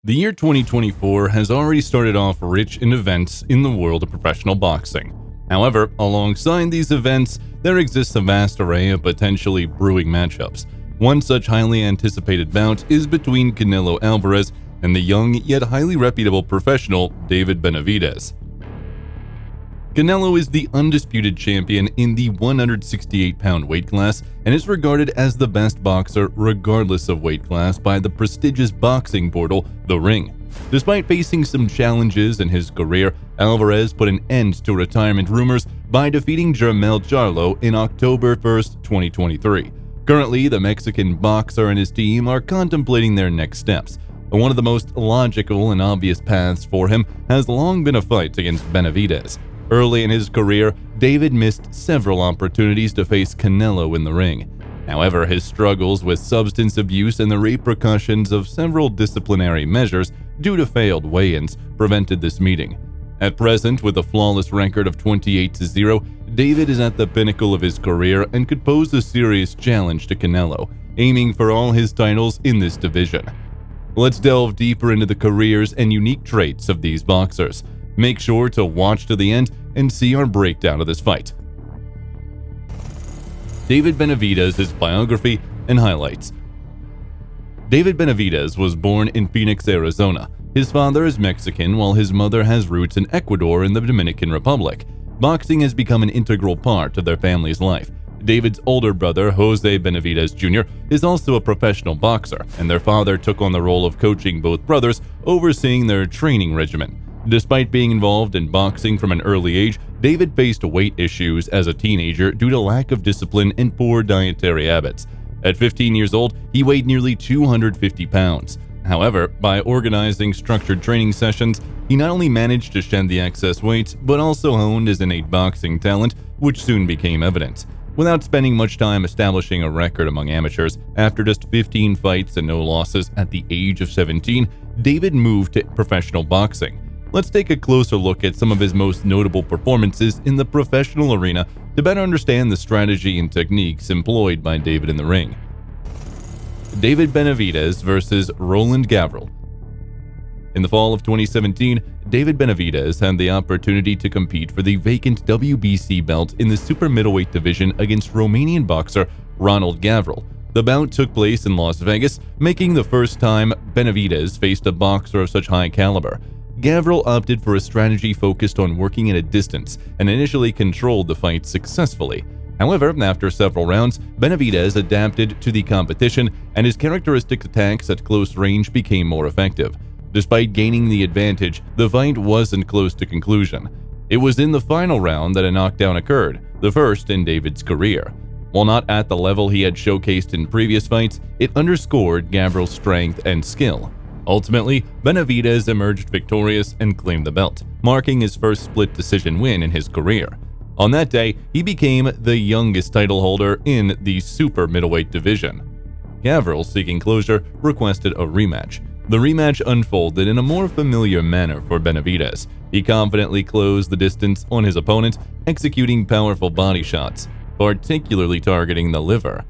The year 2024 has already started off rich in events in the world of professional boxing. However, alongside these events, there exists a vast array of potentially brewing matchups. One such highly anticipated bout is between Canelo Alvarez and the young yet highly reputable professional David Benavidez. Canelo is the undisputed champion in the 168-pound weight class and is regarded as the best boxer regardless of weight class by the prestigious boxing portal The Ring. Despite facing some challenges in his career, Alvarez put an end to retirement rumors by defeating Jermell Charlo in October 1, 2023. Currently, the Mexican boxer and his team are contemplating their next steps. One of the most logical and obvious paths for him has long been a fight against Benavidez. Early in his career, David missed several opportunities to face Canelo in the ring. However, his struggles with substance abuse and the repercussions of several disciplinary measures due to failed weigh-ins prevented this meeting. At present, with a flawless record of 28-0, David is at the pinnacle of his career and could pose a serious challenge to Canelo, aiming for all his titles in this division. Let's delve deeper into the careers and unique traits of these boxers. Make sure to watch to the end and see our breakdown of this fight. David Benavidez's biography and highlights. David Benavidez was born in Phoenix, Arizona. His father is Mexican, while his mother has roots in Ecuador and the Dominican Republic. Boxing has become an integral part of their family's life. David's older brother, Jose Benavidez Jr., is also a professional boxer, and their father took on the role of coaching both brothers, overseeing their training regimen. Despite being involved in boxing from an early age, David faced weight issues as a teenager due to lack of discipline and poor dietary habits. At 15 years old, he weighed nearly 250 pounds. However, by organizing structured training sessions, he not only managed to shed the excess weight, but also honed his innate boxing talent, which soon became evident. Without spending much time establishing a record among amateurs, after just 15 fights and no losses at the age of 17, David moved to professional boxing. Let's take a closer look at some of his most notable performances in the professional arena to better understand the strategy and techniques employed by David in the ring. David Benavidez versus Roland Garros. In the fall of 2017, David Benavidez had the opportunity to compete for the vacant WBC belt in the super middleweight division against Romanian boxer Ronald Garros. The bout took place in Las Vegas, making the first time Benavidez faced a boxer of such high caliber. Garros opted for a strategy focused on working at a distance and initially controlled the fight successfully. However, after several rounds, Benavidez adapted to the competition and his characteristic attacks at close range became more effective. Despite gaining the advantage, the fight wasn't close to conclusion. It was in the final round that a knockdown occurred, the first in David's career. While not at the level he had showcased in previous fights, it underscored Garros' strength and skill. Ultimately, Benavidez emerged victorious and claimed the belt, marking his first split decision win in his career. On that day, he became the youngest title holder in the super middleweight division. Garros, seeking closure, requested a rematch. The rematch unfolded in a more familiar manner for Benavidez. He confidently closed the distance on his opponent, executing powerful body shots, particularly targeting the liver.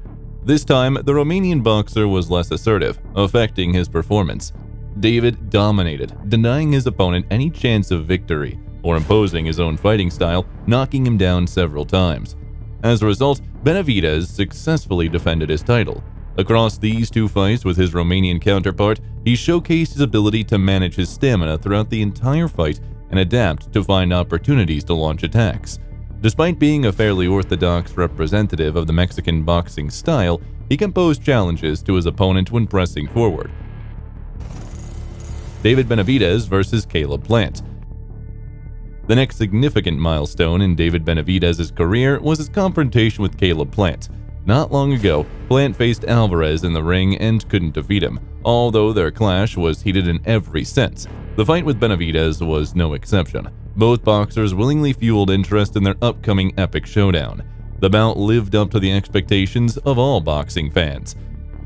This time, the Romanian boxer was less assertive, affecting his performance. David dominated, denying his opponent any chance of victory or imposing his own fighting style, knocking him down several times. As a result, Benavidez successfully defended his title. Across these two fights with his Romanian counterpart, he showcased his ability to manage his stamina throughout the entire fight and adapt to find opportunities to launch attacks. Despite being a fairly orthodox representative of the Mexican boxing style, he can pose challenges to his opponent when pressing forward. David Benavidez versus Caleb Plant. The next significant milestone in David Benavidez's career was his confrontation with Caleb Plant. Not long ago, Plant faced Alvarez in the ring and couldn't defeat him, although their clash was heated in every sense. The fight with Benavidez was no exception. Both boxers willingly fueled interest in their upcoming epic showdown. The bout lived up to the expectations of all boxing fans.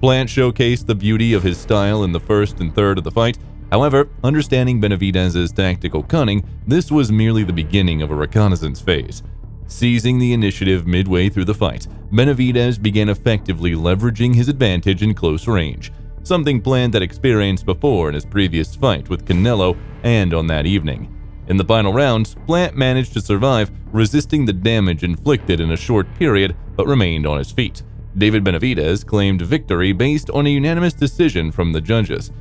Plant showcased the beauty of his style in the first and third of the fight. However, understanding Benavidez's tactical cunning, this was merely the beginning of a reconnaissance phase. Seizing the initiative midway through the fight, Benavidez began effectively leveraging his advantage in close range. something Plant had experienced before in his previous fight with Canelo and on that evening. In the final rounds, Plant managed to survive, resisting the damage inflicted in a short period, but remained on his feet. David Benavidez claimed victory based on a unanimous decision from the judges.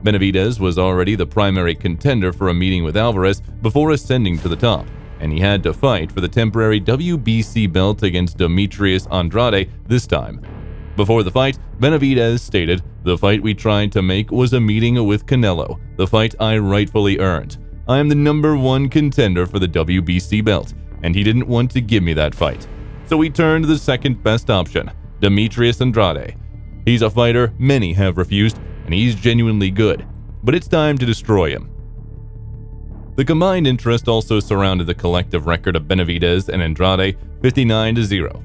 Benavidez was already the primary contender for a meeting with Alvarez before ascending to the top, and he had to fight for the temporary WBC belt against Demetrius Andrade this time. Before the fight, Benavidez stated, "The fight we tried to make was a meeting with Canelo, the fight I rightfully earned. I am the #1 contender for the WBC belt, and he didn't want to give me that fight. So we turned to the second best option, Demetrius Andrade. He's a fighter many have refused, and he's genuinely good, but it's time to destroy him." The combined interest also surrounded the collective record of Benavidez and Andrade, 59-0.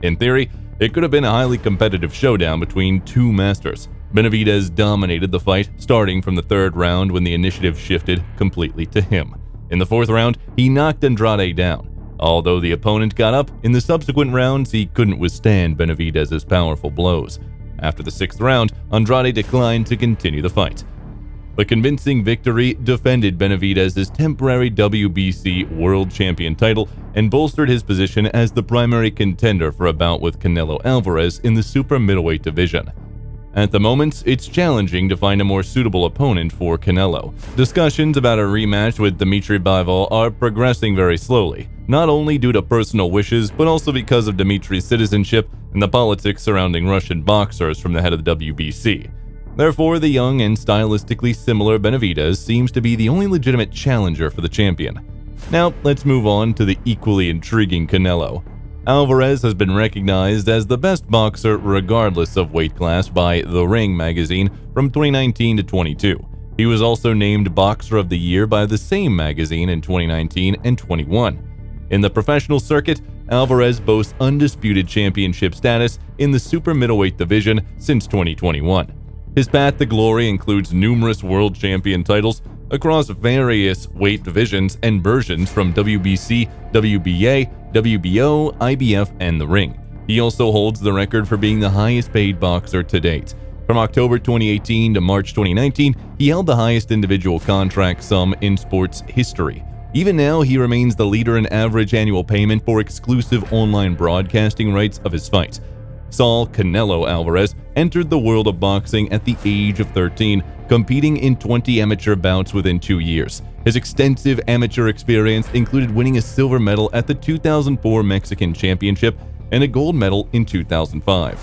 In theory, it could have been a highly competitive showdown between two masters. Benavidez dominated the fight, starting from the third round when the initiative shifted completely to him. In the fourth round, he knocked Andrade down. Although the opponent got up, in the subsequent rounds he couldn't withstand Benavidez's powerful blows. After the sixth round, Andrade declined to continue the fight. The convincing victory defended Benavidez's temporary WBC World Champion title and bolstered his position as the primary contender for a bout with Canelo Alvarez in the super middleweight division. At the moment, it's challenging to find a more suitable opponent for Canelo. Discussions about a rematch with Dmitry Bivol are progressing very slowly, not only due to personal wishes, but also because of Dmitry's citizenship and the politics surrounding Russian boxers from the head of the WBC. Therefore, the young and stylistically similar Benavidez seems to be the only legitimate challenger for the champion. Now, let's move on to the equally intriguing Canelo. Alvarez has been recognized as the best boxer regardless of weight class by The Ring magazine from 2019 to 22. He was also named Boxer of the Year by the same magazine in 2019 and 21. In the professional circuit, Alvarez boasts undisputed championship status in the super middleweight division since 2021. His path to glory includes numerous world champion titles across various weight divisions and versions from WBC, WBA, WBO, IBF, and The Ring. He also holds the record for being the highest paid boxer to date. From October 2018 to March 2019, he held the highest individual contract sum in sports history. Even now, he remains the leader in average annual payment for exclusive online broadcasting rights of his fights. Saul Canelo Alvarez entered the world of boxing at the age of 13, competing in 20 amateur bouts within 2 years. His extensive amateur experience included winning a silver medal at the 2004 Mexican Championship and a gold medal in 2005.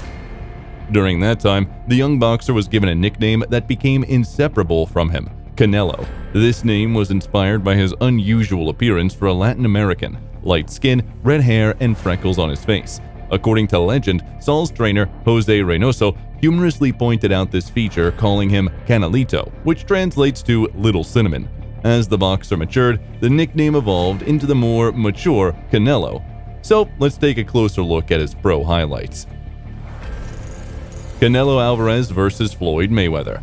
During that time, the young boxer was given a nickname that became inseparable from him, Canelo. This name was inspired by his unusual appearance for a Latin American, light skin, red hair, and freckles on his face. According to legend, Saul's trainer, Jose Reynoso, humorously pointed out this feature, calling him Canelito, which translates to Little Cinnamon. As the boxer matured, the nickname evolved into the more mature Canelo. So let's take a closer look at his pro highlights. Canelo Alvarez versus Floyd Mayweather.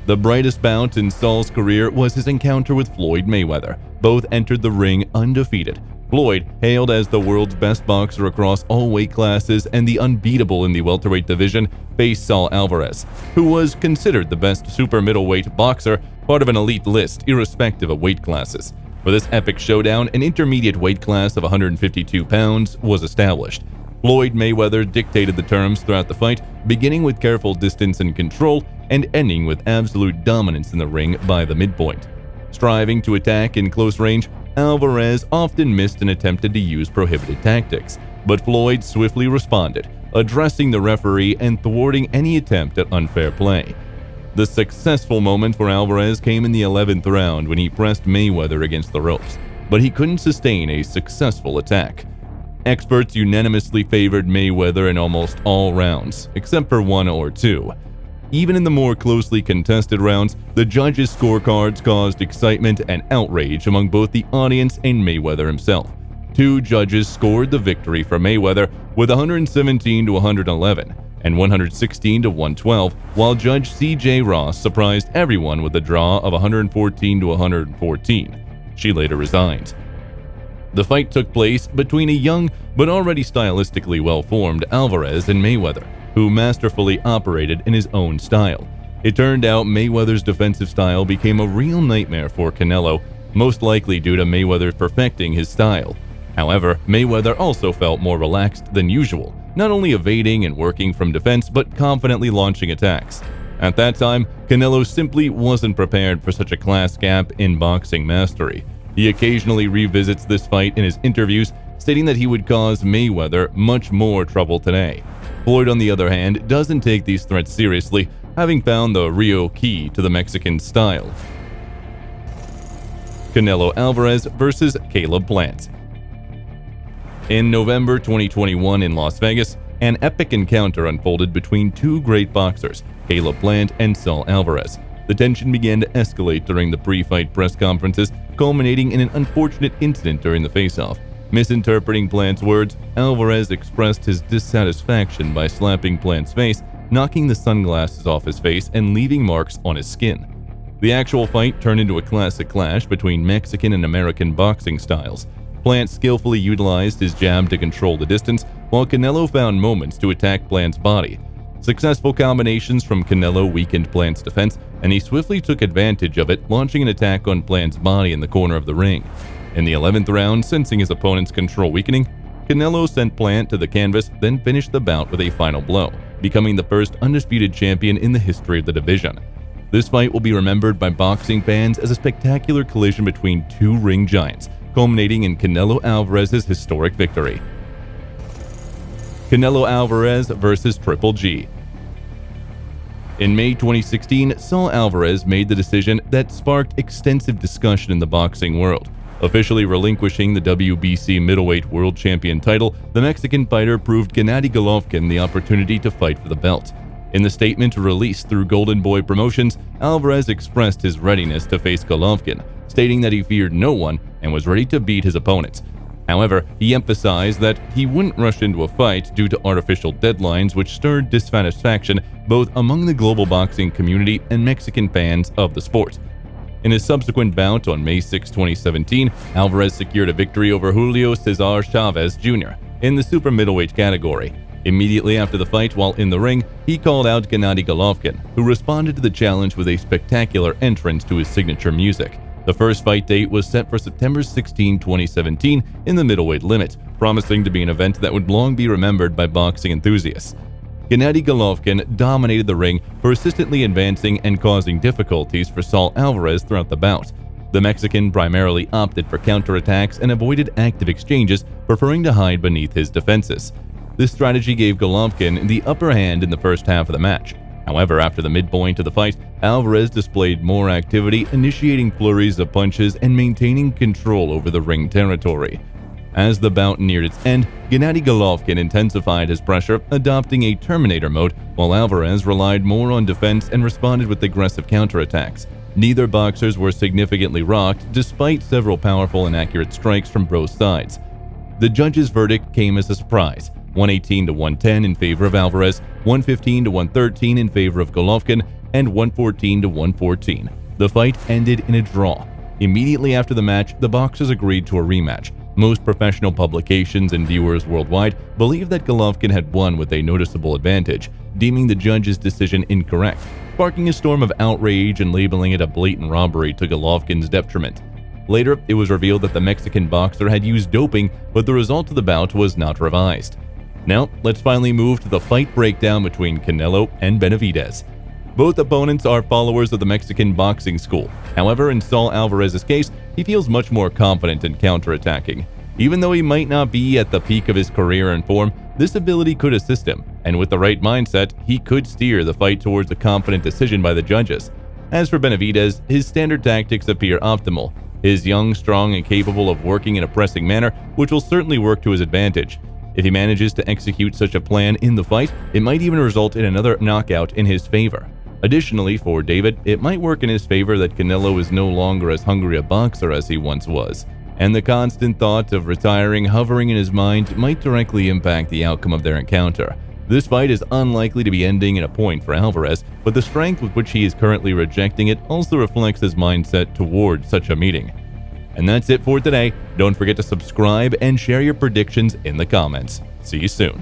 The brightest bout in Saul's career was his encounter with Floyd Mayweather. Both entered the ring undefeated. Floyd, hailed as the world's best boxer across all weight classes and the unbeatable in the welterweight division, faced Saul Alvarez, who was considered the best super middleweight boxer, part of an elite list irrespective of weight classes. For this epic showdown, an intermediate weight class of 152 pounds was established. Floyd Mayweather dictated the terms throughout the fight, beginning with careful distance and control and ending with absolute dominance in the ring by the midpoint. Striving to attack in close range, Alvarez often missed and attempted to use prohibited tactics, but Floyd swiftly responded, addressing the referee and thwarting any attempt at unfair play. The successful moment for Alvarez came in the 11th round when he pressed Mayweather against the ropes, but he couldn't sustain a successful attack. Experts unanimously favored Mayweather in almost all rounds, except for 1 or 2. Even in the more closely contested rounds, the judges' scorecards caused excitement and outrage among both the audience and Mayweather himself. 2 judges scored the victory for Mayweather with 117 to 111 and 116 to 112, while Judge C.J. Ross surprised everyone with a draw of 114 to 114. She later resigned. The fight took place between a young but already stylistically well-formed Alvarez and Mayweather. who masterfully operated in his own style. It turned out Mayweather's defensive style became a real nightmare for Canelo, most likely due to Mayweather perfecting his style. However, Mayweather also felt more relaxed than usual, not only evading and working from defense but confidently launching attacks. At that time, Canelo simply wasn't prepared for such a class gap in boxing mastery. He occasionally revisits this fight in his interviews, stating that he would cause Mayweather much more trouble today. Floyd, on the other hand, doesn't take these threats seriously, having found the real key to the Mexican style. Canelo Alvarez versus Caleb Plant. In November 2021 in Las Vegas, an epic encounter unfolded between two great boxers, Caleb Plant and Saul Alvarez. The tension began to escalate during the pre-fight press conferences, culminating in an unfortunate incident during the face-off. Misinterpreting Plant's words, Alvarez expressed his dissatisfaction by slapping Plant's face, knocking the sunglasses off his face and leaving marks on his skin. The actual fight turned into a classic clash between Mexican and American boxing styles. Plant skillfully utilized his jab to control the distance, while Canelo found moments to attack Plant's body. Successful combinations from Canelo weakened Plant's defense, and he swiftly took advantage of it, launching an attack on Plant's body in the corner of the ring. In the 11th round, sensing his opponent's control weakening, Canelo sent Plant to the canvas, then finished the bout with a final blow, becoming the first undisputed champion in the history of the division. This fight will be remembered by boxing fans as a spectacular collision between two ring giants, culminating in Canelo Alvarez's historic victory. Canelo Alvarez versus Triple G. In May 2016, Saul Alvarez made the decision that sparked extensive discussion in the boxing world. Officially relinquishing the WBC middleweight world champion title, the Mexican fighter proved Gennady Golovkin the opportunity to fight for the belt. In the statement released through Golden Boy Promotions, Alvarez expressed his readiness to face Golovkin, stating that he feared no one and was ready to beat his opponents. However, he emphasized that he wouldn't rush into a fight due to artificial deadlines, which stirred dissatisfaction both among the global boxing community and Mexican fans of the sport. In his subsequent bout on May 6, 2017, Alvarez secured a victory over Julio Cesar Chavez Jr. in the super middleweight category. Immediately after the fight, while in the ring, he called out Gennady Golovkin, who responded to the challenge with a spectacular entrance to his signature music. The first fight date was set for September 16, 2017 in the middleweight limit, promising to be an event that would long be remembered by boxing enthusiasts. Gennady Golovkin dominated the ring, persistently advancing and causing difficulties for Saul Alvarez throughout the bout. The Mexican primarily opted for counterattacks and avoided active exchanges, preferring to hide beneath his defenses. This strategy gave Golovkin the upper hand in the first half of the match. However, after the midpoint of the fight, Alvarez displayed more activity, initiating flurries of punches and maintaining control over the ring territory. As the bout neared its end, Gennady Golovkin intensified his pressure, adopting a Terminator mode, while Alvarez relied more on defense and responded with aggressive counterattacks. Neither boxers were significantly rocked, despite several powerful and accurate strikes from both sides. The judges' verdict came as a surprise: 118 to 110 in favor of Alvarez, 115 to 113 in favor of Golovkin, and 114 to 114. The fight ended in a draw. Immediately after the match, the boxers agreed to a rematch. Most professional publications and viewers worldwide believed that Golovkin had won with a noticeable advantage, deeming the judge's decision incorrect, sparking a storm of outrage and labeling it a blatant robbery to Golovkin's detriment. Later, it was revealed that the Mexican boxer had used doping, but the result of the bout was not revised. Now, let's finally move to the fight breakdown between Canelo and Benavidez. Both opponents are followers of the Mexican boxing school. However, in Saul Alvarez's case, he feels much more confident in counterattacking. Even though he might not be at the peak of his career and form, this ability could assist him, and with the right mindset, he could steer the fight towards a confident decision by the judges. As for Benavidez, his standard tactics appear optimal. He is young, strong, and capable of working in a pressing manner, which will certainly work to his advantage. If he manages to execute such a plan in the fight, it might even result in another knockout in his favor. Additionally, for David, it might work in his favor that Canelo is no longer as hungry a boxer as he once was, and the constant thought of retiring hovering in his mind might directly impact the outcome of their encounter. This fight is unlikely to be ending in a point for Alvarez, but the strength with which he is currently rejecting it also reflects his mindset toward such a meeting. And that's it for today. Don't forget to subscribe and share your predictions in the comments. See you soon.